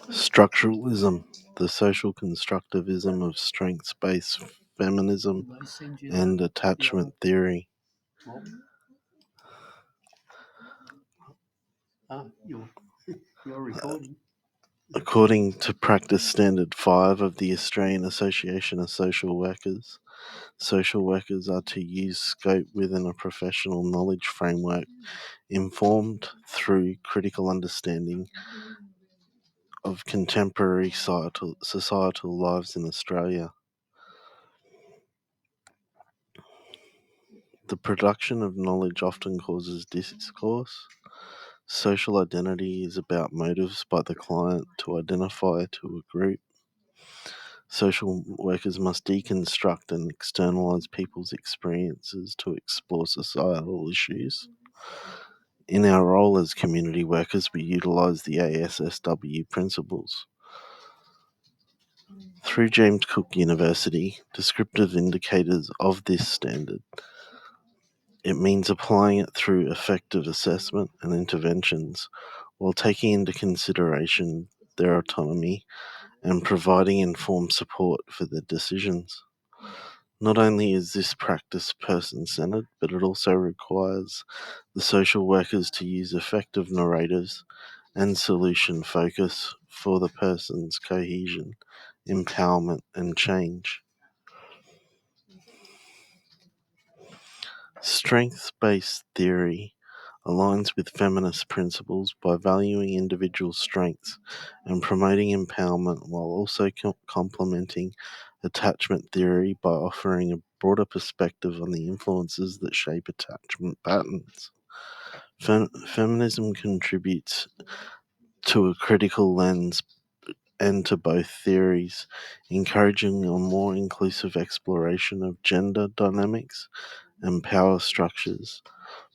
Structuralism, the social constructivism of strengths-based feminism and attachment theory. You're recording. According to Practice Standard 5 of the Australian Association of social workers are to use scope within a professional knowledge framework informed through critical understanding of contemporary societal lives in Australia. The production of knowledge often causes discourse. Social identity is about motives by the client to identify to a group. Social workers must deconstruct and externalize people's experiences to explore societal issues. In our role as community workers, we utilize the ASSW principles. Through James Cook University, descriptive indicators of this standard. It means applying it through effective assessment and interventions while taking into consideration their autonomy and providing informed support for their decisions. Not only is this practice person-centered, but it also requires the social workers to use effective narratives and solution focus for the person's cohesion, empowerment, and change. Strengths-based theory aligns with feminist principles by valuing individual strengths and promoting empowerment while also complementing attachment theory by offering a broader perspective on the influences that shape attachment patterns. Feminism contributes to a critical lens and to both theories, encouraging a more inclusive exploration of gender dynamics and power structures.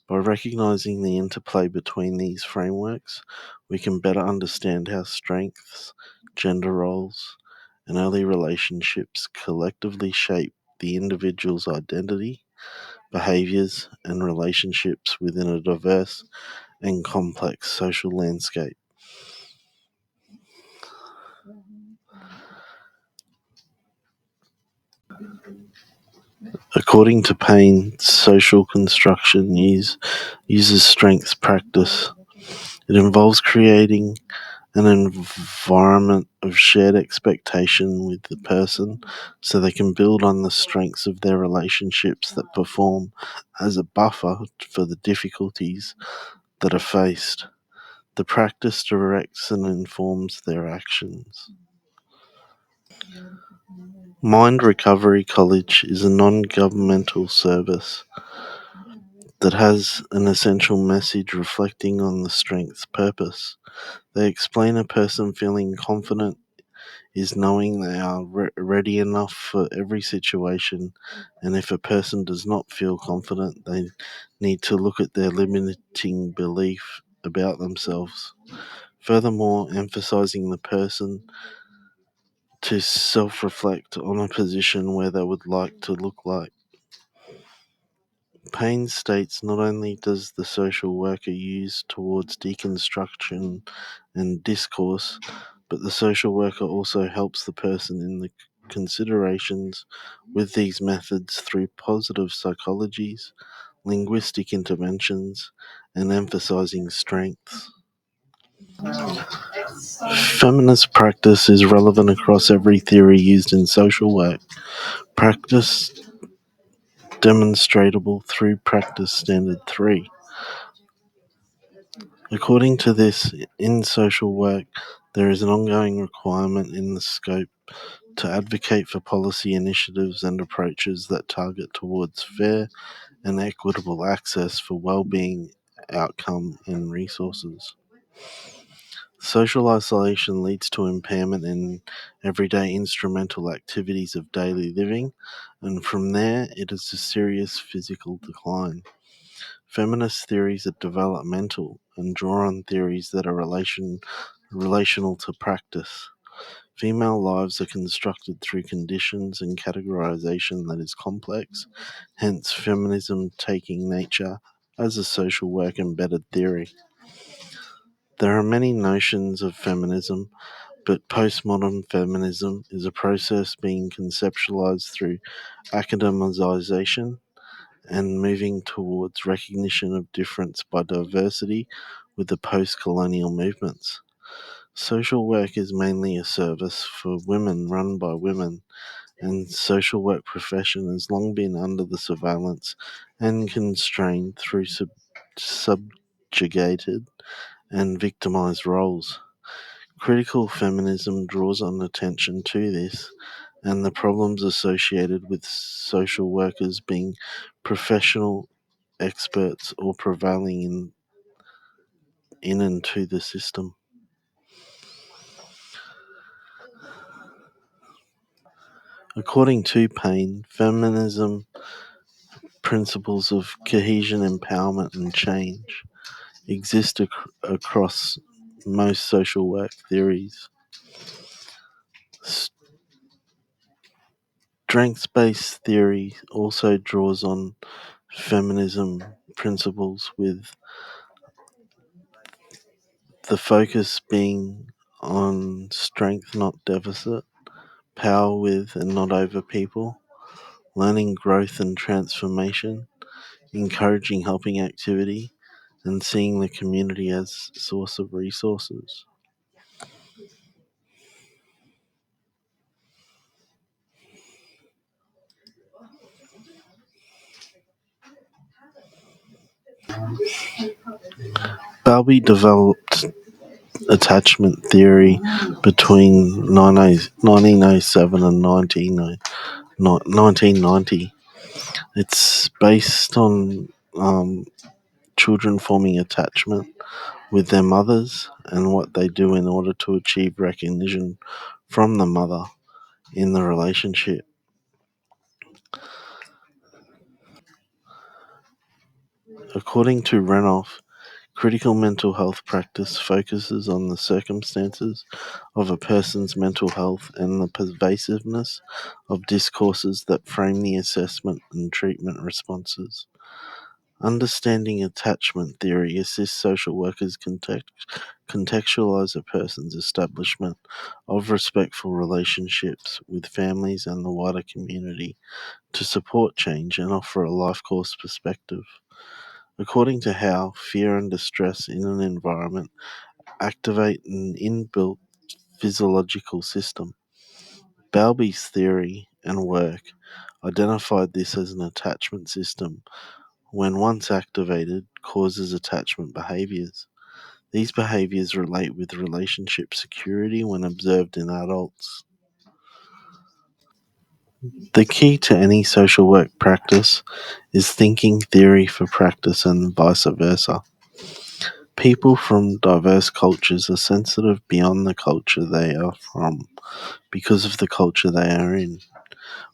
By recognizing the interplay between these frameworks, we can better understand how strengths, gender roles, and early relationships collectively shape the individual's identity, behaviors, and relationships within a diverse and complex social landscape. According to Payne, social construction uses strengths practice. It involves creating an environment of shared expectation with the person so they can build on the strengths of their relationships that perform as a buffer for the difficulties that are faced. The practice directs and informs their actions. Mind Recovery College is a non-governmental service that has an essential message reflecting on the strength's purpose. They explain a person feeling confident is knowing they are ready enough for every situation, and if a person does not feel confident, they need to look at their limiting belief about themselves. Furthermore, emphasizing the person to self-reflect on a position where they would like to look like. Payne states not only does the social worker use towards deconstruction and discourse, but the social worker also helps the person in the considerations with these methods through positive psychologies, linguistic interventions, and emphasizing strengths. Feminist practice is relevant across every theory used in social work. Practice demonstrable through Practice Standard 3. According to this, in social work, there is an ongoing requirement in the scope to advocate for policy initiatives and approaches that target towards fair and equitable access for well-being, outcome, and resources. Social isolation leads to impairment in everyday instrumental activities of daily living, and from there it is a serious physical decline. Feminist theories are developmental and draw on theories that are relational to practice. Female lives are constructed through conditions and categorization that is complex, hence feminism taking nature as a social work embedded theory. There are many notions of feminism, but postmodern feminism is a process being conceptualized through academization and moving towards recognition of difference by diversity with the post colonial movements. Social work is mainly a service for women run by women, and social work profession has long been under the surveillance and constrained through subjugated and victimized roles. Critical feminism draws on attention to this and the problems associated with social workers being professional experts or prevailing in and to the system. According to Payne, feminism principles of cohesion, empowerment, and change exist across most social work theories. Strengths based theory also draws on feminism principles, with the focus being on strength, not deficit, power with and not over people, learning growth and transformation, encouraging helping activity, and seeing the community as a source of resources. Bowlby developed attachment theory between 1907 and 1990. It's based on children forming attachment with their mothers and what they do in order to achieve recognition from the mother in the relationship. According to Renoff, critical mental health practice focuses on the circumstances of a person's mental health and the pervasiveness of discourses that frame the assessment and treatment responses. Understanding attachment theory assists social workers contextualize a person's establishment of respectful relationships with families and the wider community to support change and offer a life course perspective. According to Howe, fear and distress in an environment activate an inbuilt physiological system. Bowlby's theory and work identified this as an attachment system when once activated causes attachment behaviors. These behaviors relate with relationship security when observed in adults. The key to any social work practice is thinking theory for practice and vice versa. People from diverse cultures are sensitive beyond the culture they are from because of the culture they are in,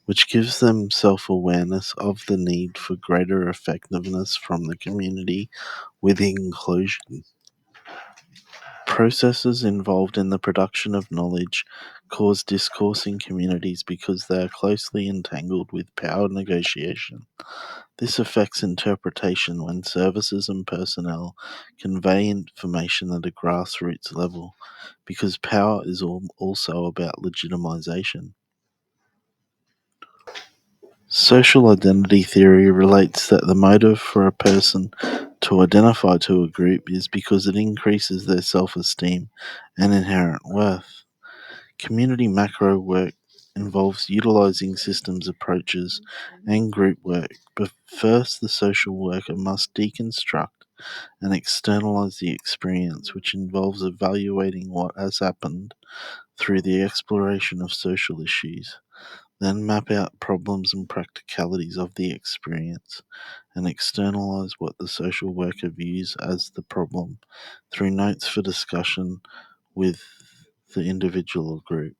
which gives them self awareness of the need for greater effectiveness from the community with inclusion. Processes involved in the production of knowledge cause discourse in communities because they are closely entangled with power negotiation. This affects interpretation when services and personnel convey information at a grassroots level, because power is also about legitimization. Social identity theory relates that the motive for a person to identify to a group is because it increases their self esteem and inherent worth. Community macro work involves utilizing systems approaches and group work, but first the social worker must deconstruct and externalize the experience, which involves evaluating what has happened through the exploration of social issues. Then map out problems and practicalities of the experience and externalize what the social worker views as the problem through notes for discussion with the individual or group.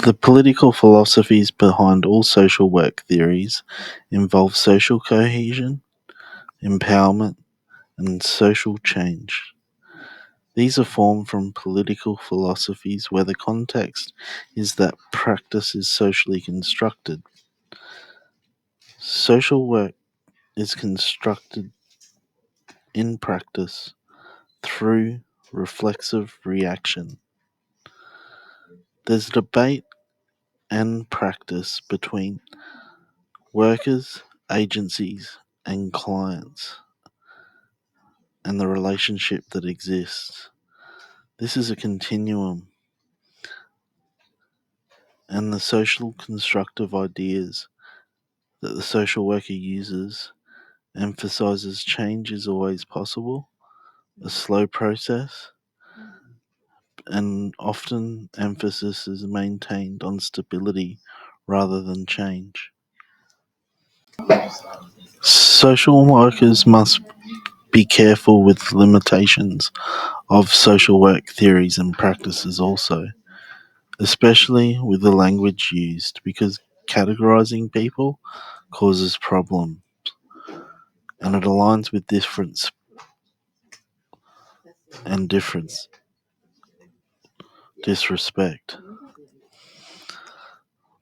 The political philosophies behind all social work theories involve social cohesion, empowerment, and social change. These are formed from political philosophies where the context is that practice is socially constructed. Social work is constructed in practice through reflexive reaction. There's debate and practice between workers, agencies, and clients, and the relationship that exists. This is a continuum, and the social constructive ideas that the social worker uses emphasizes change is always possible, a slow process, and often emphasis is maintained on stability rather than change. Social workers must be careful with limitations of social work theories and practices also, especially with the language used, because categorizing people causes problems and it aligns with difference and disrespect.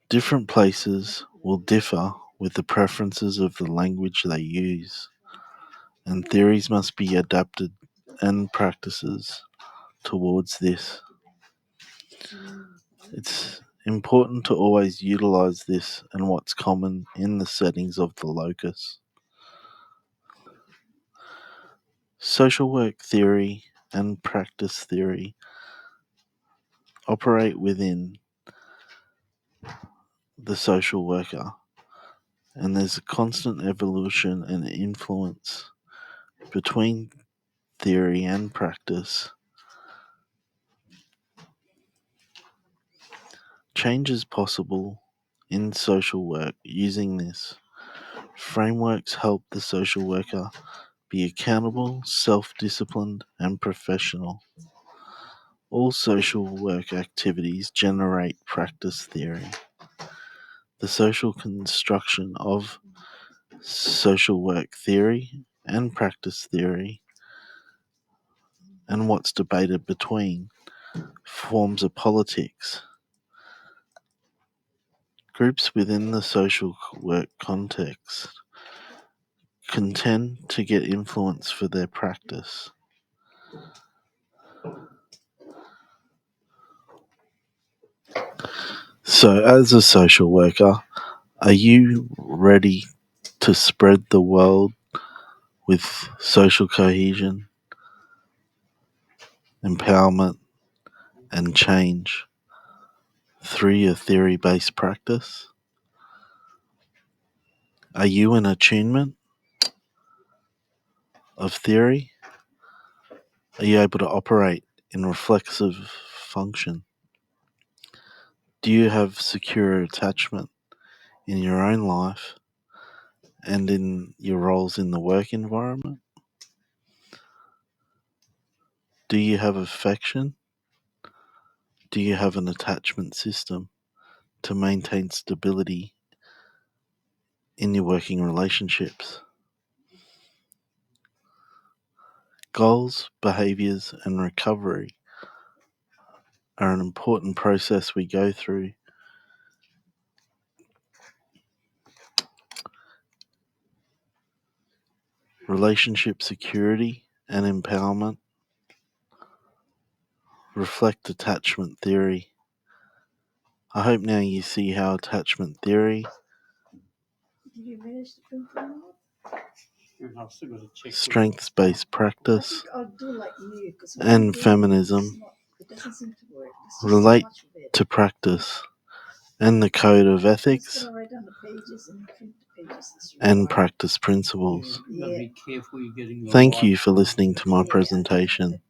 Different places will differ with the preferences of the language they use, and theories must be adapted and practices towards this. It's important to always utilize this and what's common in the settings of the locus. Social work theory and practice theory operate within the social worker, and there's a constant evolution and influence between theory and practice. Change is possible in social work using this. Frameworks help the social worker be accountable, self-disciplined, and professional. All social work activities generate practice theory. The social construction of social work theory and practice theory, and what's debated between, forms of politics. Groups within the social work context contend to get influence for their practice. So, as a social worker, are you ready to spread the world with social cohesion, empowerment, and change through your theory-based practice? Are you in attunement of theory? Are you able to operate in reflexive function? Do you have secure attachment in your own life and in your roles in the work environment? Do you have affection? Do you have an attachment system to maintain stability in your working relationships? Goals, behaviors, and recovery are an important process we go through. Relationship security and empowerment reflect attachment theory. I hope now you see how attachment theory, strengths-based practice, and feminism relate to practice and the code of ethics and practice principles. Thank you for listening to my presentation.